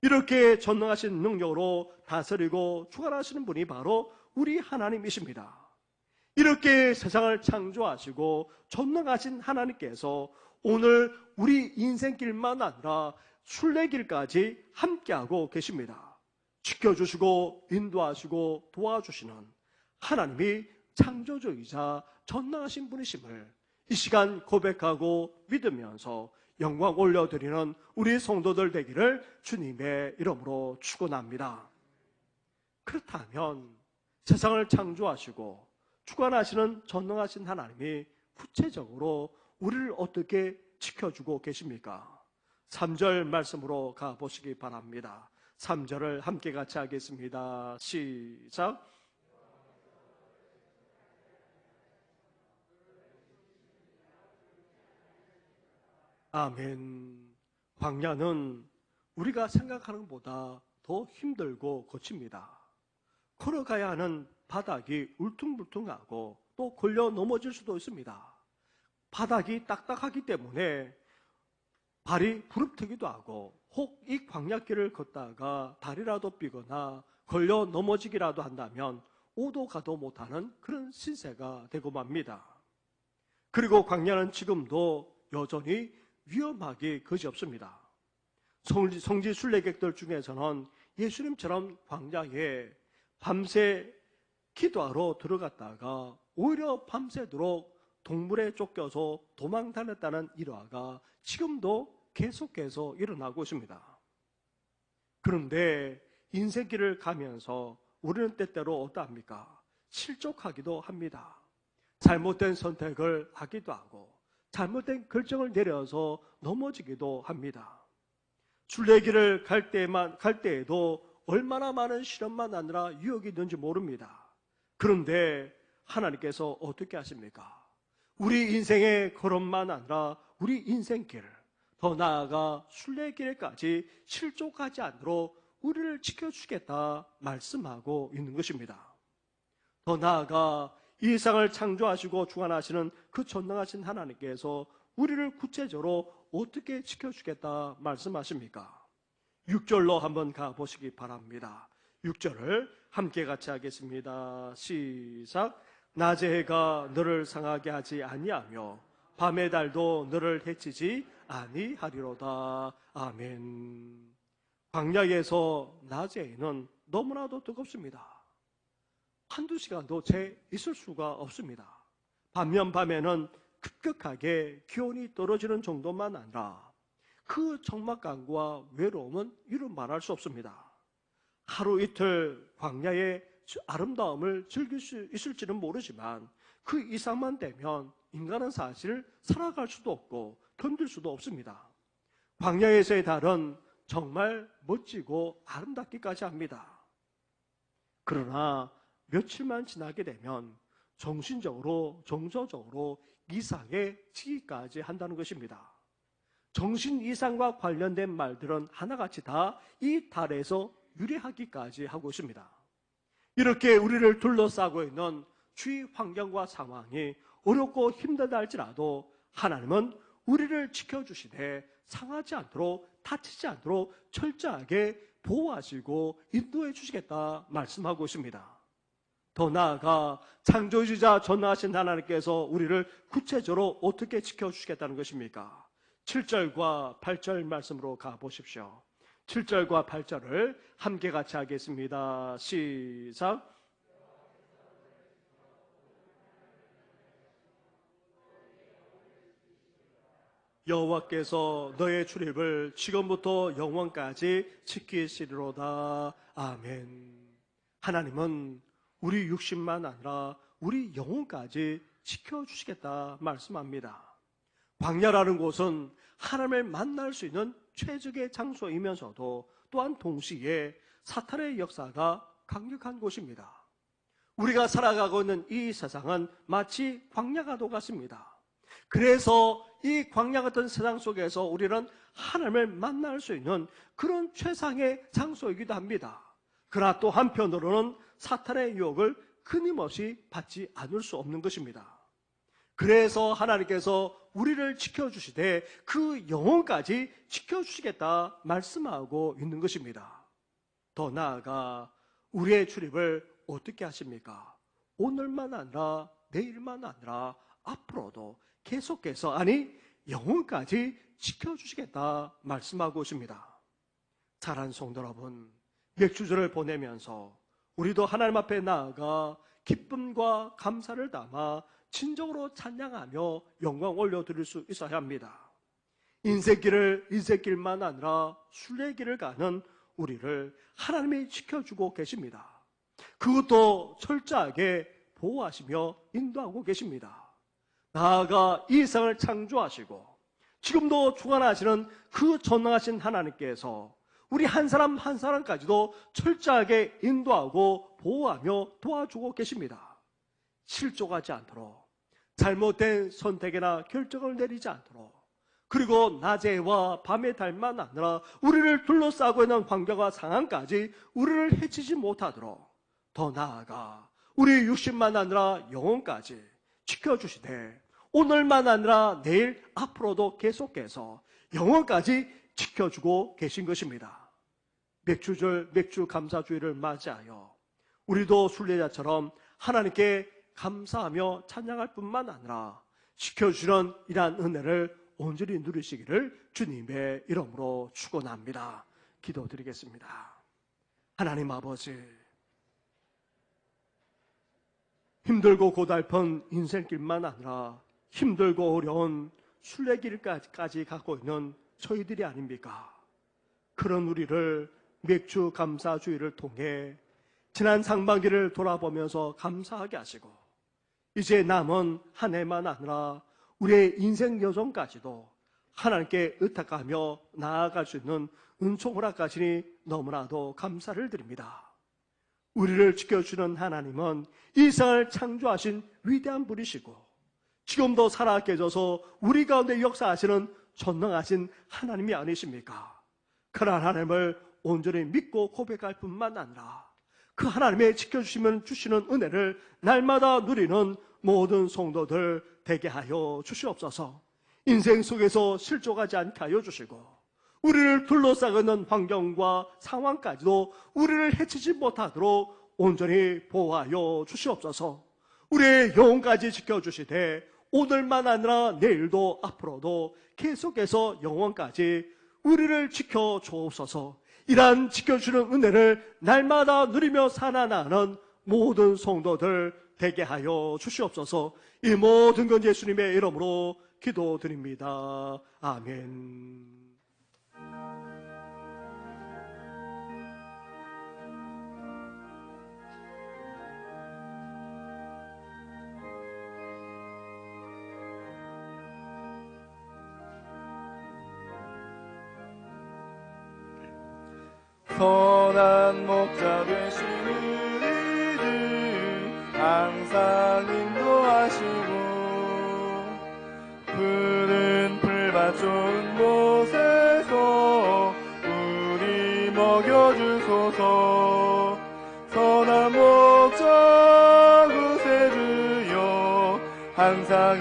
S4: 이렇게 전능하신 능력으로 다스리고 주관하시는 분이 바로 우리 하나님이십니다. 이렇게 세상을 창조하시고 전능하신 하나님께서 오늘 우리 인생길만 아니라 순례길까지 함께하고 계십니다. 지켜주시고 인도하시고 도와주시는 하나님이 창조주이자 전능하신 분이심을 이 시간 고백하고 믿으면서 영광 올려드리는 우리 성도들 되기를 주님의 이름으로 축원합니다. 그렇다면 세상을 창조하시고 주관하시는 전능하신 하나님이 구체적으로 우리를 어떻게 지켜주고 계십니까? 3절 말씀으로 가보시기 바랍니다. 3절을 함께 같이 하겠습니다. 시작. 아멘. 광야는 우리가 생각하는 것보다 더 힘들고 거칩니다. 걸어가야 하는 바닥이 울퉁불퉁하고 또 걸려 넘어질 수도 있습니다. 바닥이 딱딱하기 때문에 발이 부릅뜨기도 하고 혹 이 광야길을 걷다가 다리라도 삐거나 걸려 넘어지기라도 한다면 오도 가도 못하는 그런 신세가 되고 맙니다. 그리고 광야는 지금도 여전히 위험하기 그지없습니다. 성지 순례객들 중에서는 예수님처럼 광야에 밤새 기도하러 들어갔다가 오히려 밤새도록 동물에 쫓겨서 도망 다녔다는 일화가 지금도 계속해서 일어나고 있습니다. 그런데 인생길을 가면서 우리는 때때로 어떠합니까? 실족하기도 합니다. 잘못된 선택을 하기도 하고 잘못된 결정을 내려서 넘어지기도 합니다. 순례길을 갈 때에도 얼마나 많은 시련만 아니라 유혹이 있는지 모릅니다. 그런데 하나님께서 어떻게 하십니까? 우리 인생의 걸음만 아니라 우리 인생길, 더 나아가 순례길까지 실족하지 않도록 우리를 지켜주겠다 말씀하고 있는 것입니다. 더 나아가 이 세상을 창조하시고 주관하시는 그 전능하신 하나님께서 우리를 구체적으로 어떻게 지켜주겠다 말씀하십니까? 6절로 한번 가보시기 바랍니다. 6절을 함께 같이 하겠습니다. 시작. 낮의 해가 너를 상하게 하지 아니하며 밤의 달도 너를 해치지 아니하리로다. 아멘. 광야에서 낮에는 너무나도 뜨겁습니다. 한두 시간도 채 있을 수가 없습니다. 반면 밤에는 급격하게 기온이 떨어지는 정도만 아니라 그 적막감과 외로움은 이루 말할 수 없습니다. 하루 이틀 광야의 아름다움을 즐길 수 있을지는 모르지만 그 이상만 되면 인간은 사실 살아갈 수도 없고 견딜 수도 없습니다. 광야에서의 달은 정말 멋지고 아름답기까지 합니다. 그러나 며칠만 지나게 되면 정신적으로, 정서적으로 이상해지기까지 한다는 것입니다. 정신 이상과 관련된 말들은 하나같이 다 이 달에서 유래하기까지 하고 있습니다. 이렇게 우리를 둘러싸고 있는 주위 환경과 상황이 어렵고 힘들다 할지라도 하나님은 우리를 지켜주시되 상하지 않도록 다치지 않도록 철저하게 보호하시고 인도해 주시겠다 말씀하고 있습니다. 더 나아가 창조주자 전능하신 하나님께서 우리를 구체적으로 어떻게 지켜주시겠다는 것입니까? 7절과 8절 말씀으로 가보십시오. 7절과 8절을 함께 같이 하겠습니다. 시작. 여호와께서 너의 출입을 지금부터 영원까지 지키시리로다. 아멘. 하나님은 우리 육신만 아니라 우리 영혼까지 지켜주시겠다 말씀합니다. 광야라는 곳은 하나님을 만날 수 있는 최적의 장소이면서도 또한 동시에 사탄의 역사가 강력한 곳입니다. 우리가 살아가고 있는 이 세상은 마치 광야가도 같습니다. 그래서 이 광야 같은 세상 속에서 우리는 하나님을 만날 수 있는 그런 최상의 장소이기도 합니다. 그러나 또 한편으로는 사탄의 유혹을 끊임없이 받지 않을 수 없는 것입니다. 그래서 하나님께서 우리를 지켜주시되 그 영혼까지 지켜주시겠다 말씀하고 있는 것입니다. 더 나아가 우리의 출입을 어떻게 하십니까? 오늘만 아니라 내일만 아니라 앞으로도 계속해서, 아니 영혼까지 지켜주시겠다 말씀하고 있습니다. 사랑하는 성도 여러분, 맥주절을 보내면서 우리도 하나님 앞에 나아가 기쁨과 감사를 담아 진정으로 찬양하며 영광 올려드릴 수 있어야 합니다. 인생길만 아니라 순례길을 가는 우리를 하나님이 지켜주고 계십니다. 그것도 철저하게 보호하시며 인도하고 계십니다. 나아가 이 세상을 창조하시고 지금도 주관하시는 그 전능하신 하나님께서 우리 한 사람 한 사람까지도 철저하게 인도하고 보호하며 도와주고 계십니다. 실족하지 않도록, 잘못된 선택이나 결정을 내리지 않도록, 그리고 낮에와 밤의 달만 아니라 우리를 둘러싸고 있는 환경과 상황까지 우리를 해치지 못하도록, 더 나아가 우리 육신만 아니라 영혼까지 지켜주시되 오늘만 아니라 내일 앞으로도 계속해서 영혼까지 지켜주고 계신 것입니다. 맥주절, 맥주 감사주의를 맞이하여 우리도 순례자처럼 하나님께 감사하며 찬양할 뿐만 아니라 지켜주는 이러한 은혜를 온전히 누리시기를 주님의 이름으로 축원합니다. 기도드리겠습니다. 하나님 아버지, 힘들고 고달픈 인생길만 아니라 힘들고 어려운 순례길까지 가고 있는 저희들이 아닙니까? 그런 우리를 맥주 감사주의를 통해 지난 상반기를 돌아보면서 감사하게 하시고 이제 남은 한 해만 아니라 우리의 인생 여정까지도 하나님께 의탁하며 나아갈 수 있는 은총 허락하시니 너무나도 감사를 드립니다. 우리를 지켜주는 하나님은 이 세상을 창조하신 위대한 분이시고 지금도 살아 계셔서 우리 가운데 역사하시는 전능하신 하나님이 아니십니까? 그런 하나님을 온전히 믿고 고백할 뿐만 아니라 그 하나님의 지켜주시면 주시는 은혜를 날마다 누리는 모든 성도들 되게 하여 주시옵소서. 인생 속에서 실족하지 않게 하여 주시고 우리를 둘러싸고 있는 환경과 상황까지도 우리를 해치지 못하도록 온전히 보호하여 주시옵소서. 우리의 영혼까지 지켜주시되 오늘만 아니라 내일도 앞으로도 계속해서 영원까지 우리를 지켜주옵소서. 이러한 지켜주는 은혜를 날마다 누리며 살아나는 모든 성도들 되게 하여 주시옵소서. 이 모든 건 예수님의 이름으로 기도드립니다. 아멘.
S1: 선한 목자 되신 우리를 항상 인도하시고 푸른 풀밭 좋은 곳에서 우리 먹여주소서. 선한 목자 구세주여 항상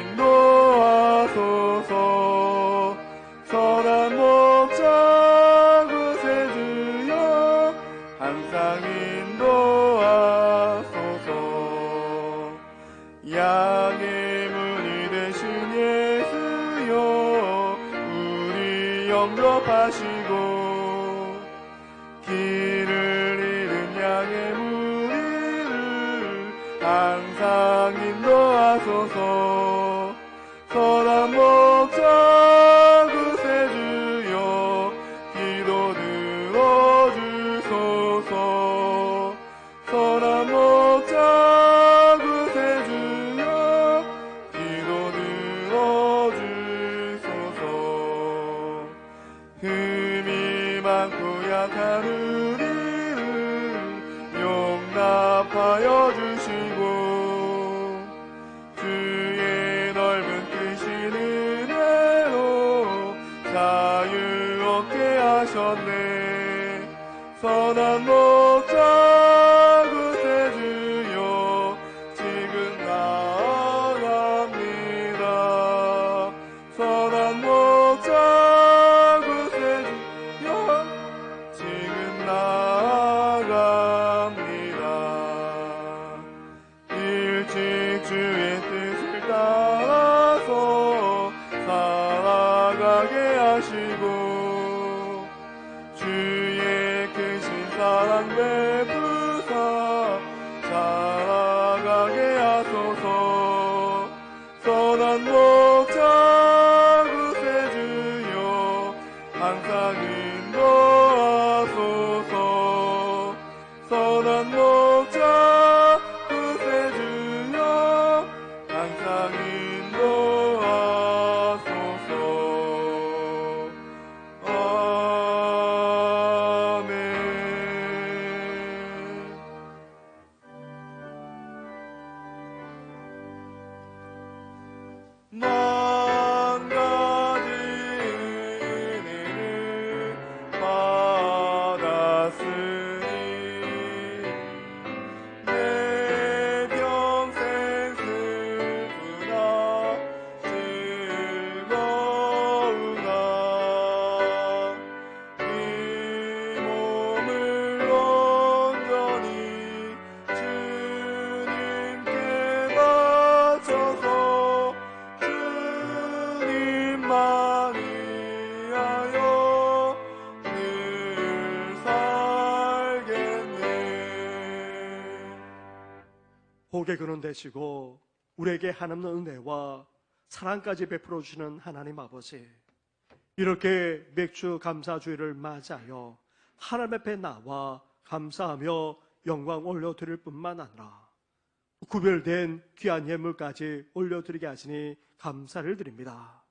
S1: 인도하소서. 선한 목자 구세주여 항상 인도하소서. 양의 문이 되신 예수여 우리 영접하시고 길을 잃은 양의 무리를 항상 인도하소서. 선한 목자 구세주여 기도 들어주소서. 선한 목자 구세주여 기도 들어주소서. 흠이 많고 약한 우리를 용납하여 주시고 주의 넓은 크신 은혜로 자유 얻게 하셨네. 선한 목자 구세주여
S4: 복의 근원 되시고 우리에게 한없는 은혜와 사랑까지 베풀어 주시는 하나님 아버지, 이렇게 맥주 감사주의를 맞이하여 하나님 앞에 나와 감사하며 영광 올려드릴 뿐만 아니라 구별된 귀한 예물까지 올려드리게 하시니 감사를 드립니다.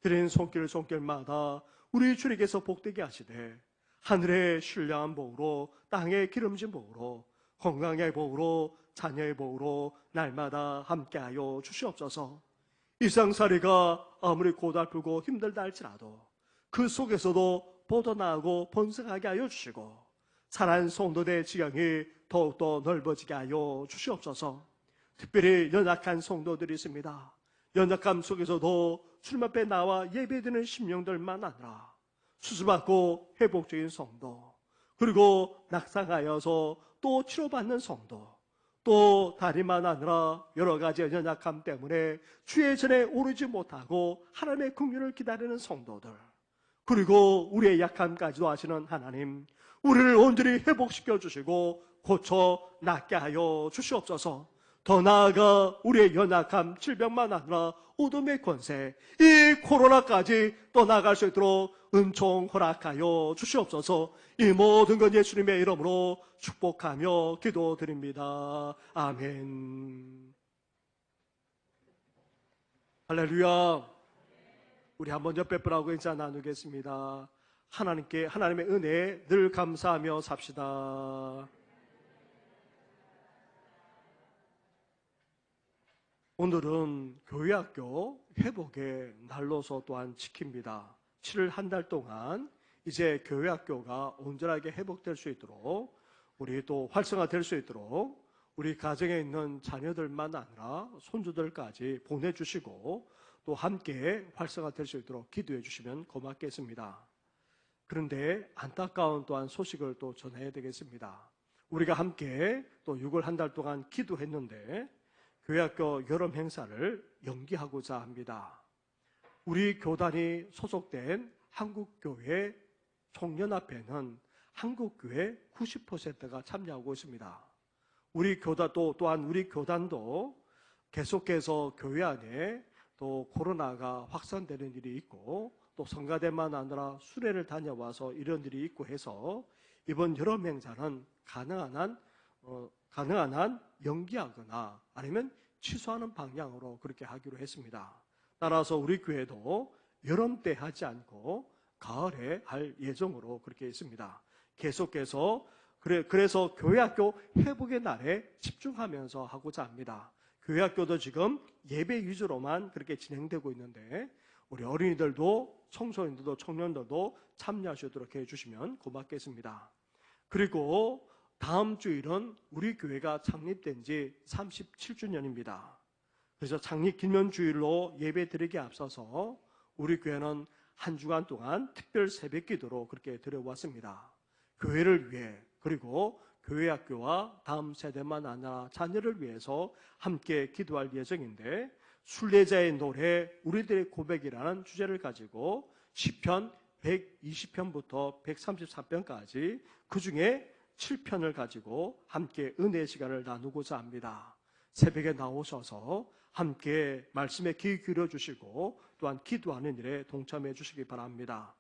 S4: 드린 손길마다 우리 주님께서 복되게 하시되 하늘의 신령한 복으로, 땅의 기름진 복으로, 건강의 복으로, 자녀의 복으로 날마다 함께하여 주시옵소서. 일상살이가 아무리 고달프고 힘들다 할지라도 그 속에서도 뻗어나가고 번성하게 하여 주시고 사랑하는 성도들의 지경이 더욱더 넓어지게 하여 주시옵소서. 특별히 연약한 성도들이 있습니다. 연약함 속에서도 주님 앞에 나와 예배드리는 심령들만 아니라 수술받고 회복적인 성도, 그리고 낙상하여서 또 치료받는 성도, 또 다리만 아니라 여러 가지 연약함 때문에 주의 전에 오르지 못하고 하나님의 긍휼을 기다리는 성도들, 그리고 우리의 약함까지도 아시는 하나님, 우리를 온전히 회복시켜 주시고 고쳐 낫게 하여 주시옵소서. 더 나아가 우리의 연약함, 질병만 아니라 어둠의 권세, 이 코로나까지 떠나갈 수 있도록 은총 허락하여 주시옵소서. 이 모든 건 예수님의 이름으로 축복하며 기도드립니다. 아멘. 할렐루야. 우리 한번 옆배분하고 인사 나누겠습니다. 하나님의 은혜에 늘 감사하며 삽시다. 오늘은 교회학교 회복의 날로서 또한 지킵니다. 7월 한 달 동안 이제 교회학교가 온전하게 회복될 수 있도록, 우리 또 활성화될 수 있도록 우리 가정에 있는 자녀들만 아니라 손주들까지 보내주시고 또 함께 활성화될 수 있도록 기도해 주시면 고맙겠습니다. 그런데 안타까운 또한 소식을 또 전해야 되겠습니다. 우리가 함께 또 6월 한 달 동안 기도했는데 교회학교 여름 행사를 연기하고자 합니다. 우리 교단이 소속된 한국교회 총연합회는 한국교회 90%가 참여하고 있습니다. 우리 교단도 또한 우리 교단도 계속해서 교회 안에 또 코로나가 확산되는 일이 있고 또 성가대만 아니라 수련을 다녀와서 이런 일이 있고 해서 이번 여름 행사는 가능한 한 연기하거나 아니면 취소하는 방향으로 그렇게 하기로 했습니다. 따라서 우리 교회도 여름 때 하지 않고 가을에 할 예정으로 그렇게 있습니다. 계속해서 그래서 교회학교 회복의 날에 집중하면서 하고자 합니다. 교회학교도 지금 예배 위주로만 그렇게 진행되고 있는데 우리 어린이들도 청소년들도 청년들도 참여할 수 있도록 해주시면 고맙겠습니다. 그리고 다음 주일은 우리 교회가 창립된 지 37주년입니다. 그래서 창립 기념주일로 예배 드리기에 앞서서 우리 교회는 한 주간 동안 특별 새벽 기도로 그렇게 드려왔습니다. 교회를 위해, 그리고 교회학교와 다음 세대만 아니라 자녀를 위해서 함께 기도할 예정인데, 순례자의 노래 우리들의 고백이라는 주제를 가지고 시편 120편부터 133편까지 그중에 7편을 가지고 함께 은혜의 시간을 나누고자 합니다. 새벽에 나오셔서 함께 말씀에 귀 기울여 주시고 또한 기도하는 일에 동참해 주시기 바랍니다.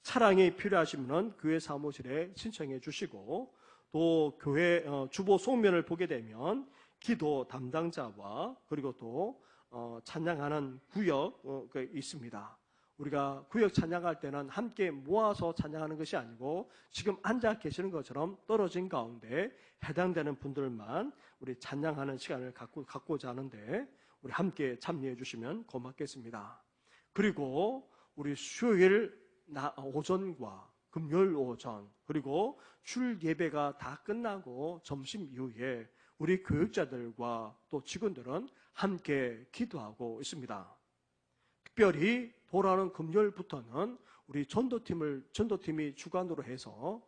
S4: 차량이 필요하시면 교회 사무실에 신청해 주시고, 또 교회 주보 소면을 보게 되면 기도 담당자와 그리고 또 찬양하는 구역 있습니다. 우리가 구역 찬양할 때는 함께 모아서 찬양하는 것이 아니고 지금 앉아 계시는 것처럼 떨어진 가운데 해당되는 분들만 우리 찬양하는 시간을 갖고자 하는데 우리 함께 참여해 주시면 고맙겠습니다. 그리고 우리 수요일 오전과 금요일 오전, 그리고 줄 예배가 다 끝나고 점심 이후에 우리 교육자들과 또 직원들은 함께 기도하고 있습니다. 특별히 돌아오는 금요일부터는 우리 전도팀이 주관으로 해서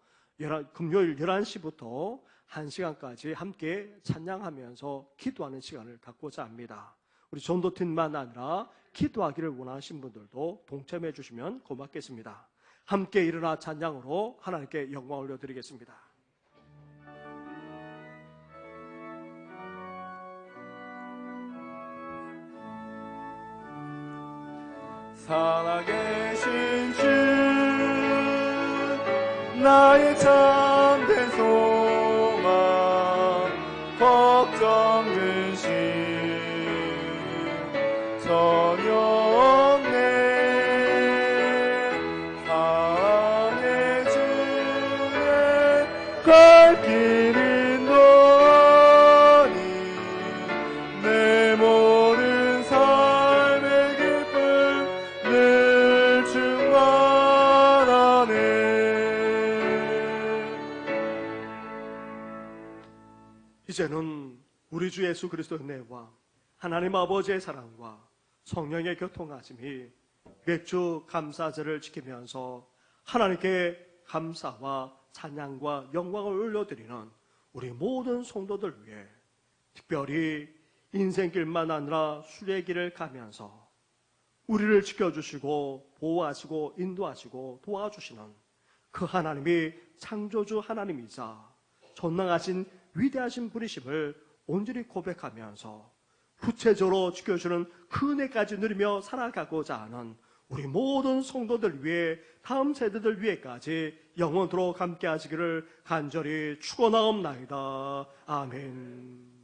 S4: 금요일 11시부터 1시간까지 함께 찬양하면서 기도하는 시간을 갖고자 합니다. 우리 전도팀만 아니라 기도하기를 원하시는 분들도 동참해 주시면 고맙겠습니다. 함께 일어나 찬양으로 하나님께 영광 올려드리겠습니다.
S1: 살아계신 주 나의 참된 소망 걱정 근심 전혀 없네 사랑의 주의 갈 길은 너니 내 모든 삶의 기쁨 늘 충만하네.
S4: 이제는 우리 주 예수 그리스도의 은혜와 하나님 아버지의 사랑과 성령의 교통하심이 매주 감사제를 지키면서 하나님께 감사와 찬양과 영광을 올려드리는 우리 모든 성도들 위해 특별히 인생길만 아니라 순례길을 가면서 우리를 지켜주시고 보호하시고 인도하시고 도와주시는 그 하나님이 창조주 하나님이자 전능하신 위대하신 분이심을 온전히 고백하면서 구체적으로 지켜주는 그 은혜까지 누리며 살아가고자 하는 우리 모든 성도들 위해 다음 세대들 위해까지 영원토록 함께 하시기를 간절히 축원하옵나이다. 아멘.